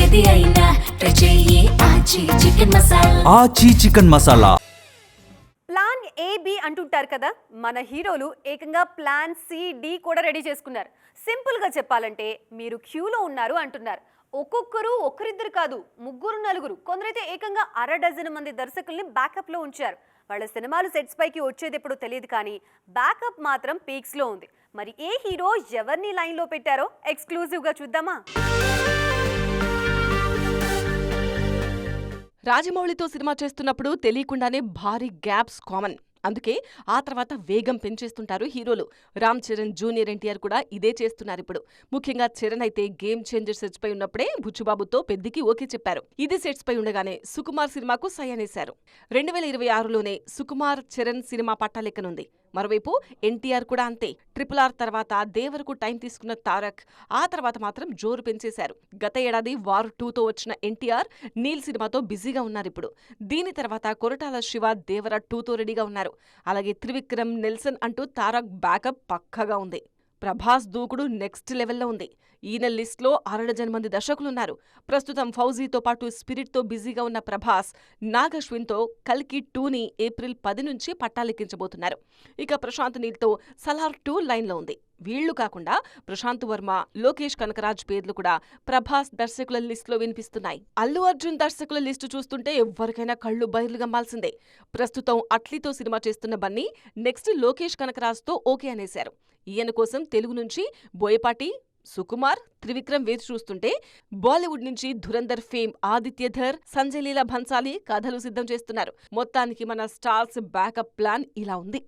ఏది అయినా ట్రై చెయ్యి ఆచి chicken masala. Aachi chicken masala. Plan A B అంటుంటారు కదా, మన హీరోలు ఏకంగా ప్లాన్ సి డి కూడా రెడీ చేసుకున్నారు. సింపుల్గా చెప్పాలంటే మీరు క్యూలో ఉన్నారు అంటున్నారు. ఒక్కొక్కరు ఒకరిద్దరు కాదు, ముగ్గురు నలుగురు, కొందరైతే ఏకంగా 1/2 మంది దర్శకుల్ని బ్యాకప్లో ఉంచారు. వాళ్ళ సినిమాలు సెట్స్ పైకి వచ్చేది ఎప్పుడో తెలియదు, కానీ బ్యాకప్ మాత్రం పీక్స్లో ఉంది. మరి ఏ హీరో ఎవరిని లైన్లో పెట్టారో ఎక్స్క్లూజివ్గా చూద్దామా? రాజమౌళితో సినిమా చేస్తున్నప్పుడు తెలియకుండానే భారీ గ్యాప్స్ కామన్. అందుకే ఆ తర్వాత వేగం పెంచేస్తుంటారు హీరోలు. రామ్ చరణ్, జూనియర్ ఎన్టీఆర్ కూడా ఇదే చేస్తున్నారు ఇప్పుడు. ముఖ్యంగా చరణ్ అయితే గేమ్ చేంజర్ సెట్స్ పై ఉన్నప్పుడే బుచ్చుబాబుతో పెద్దికి ఓకే చెప్పారు. ఇది సెట్స్ పై ఉండగానే సుకుమార్ సినిమాకు సై అనేశారు. 2026లోనే సుకుమార్ చరణ్ సినిమా పట్టాలెక్కనుంది. మరోవైపు ఎన్టీఆర్ కూడా అంతే. RRR తర్వాత దేవరకు టైం తీసుకున్న తారక్ ఆ తర్వాత మాత్రం జోరు పెంచేశారు. గత ఏడాది వార్ 2తో వచ్చిన ఎన్టీఆర్ నీల్ సినిమాతో బిజీగా ఉన్నారిప్పుడు. దీని తర్వాత కొరటాల శివ దేవర 2తో రెడీగా ఉన్నారు. అలాగే త్రివిక్రమ్, నెల్సన్ అంటూ తారక్ బ్యాకప్ పక్కగా ఉంది. ప్రభాస్ దూకుడు నెక్స్ట్ లెవెల్లో ఉంది. ఈయన లిస్ట్లో 1/2 మంది దర్శకులున్నారు. ప్రస్తుతం ఫౌజీతో పాటు స్పిరిట్తో బిజీగా ఉన్న ప్రభాస్ నాగ్ అశ్విన్తో కల్కి 2ని ఏప్రిల్ 10 నుంచి పట్టాలెక్కించబోతున్నారు. ఇక ప్రశాంత్ నీల్తో సలార్ 2 లైన్లో ఉంది. వీళ్లు కాకుండా ప్రశాంత్ వర్మ, లోకేష్ కనకరాజ్ పేర్లు కూడా ప్రభాస్ దర్శకుల లిస్టులో వినిపిస్తున్నాయి. అల్లు అర్జున్ దర్శకుల లిస్టు చూస్తుంటే ఎవ్వరికైనా కళ్ళు బయర్లు గమ్మాల్సిందే. ప్రస్తుతం అట్లీతో సినిమా చేస్తున్న బన్నీ నెక్స్ట్ లోకేష్ కనకరాజ్తో ఓకే అనేశారు. ఈయన కోసం తెలుగు నుంచి బోయపాటి, సుకుమార్, త్రివిక్రమ్ వేచి చూస్తుంటే బాలీవుడ్ నుంచి ధురంధర్ ఫేమ్ ఆదిత్యధర్, సంజయ్ లీలా భన్సాలి కథలు సిద్ధం చేస్తున్నారు. మొత్తానికి మన స్టార్స్ బ్యాకప్ ప్లాన్ ఇలా ఉంది.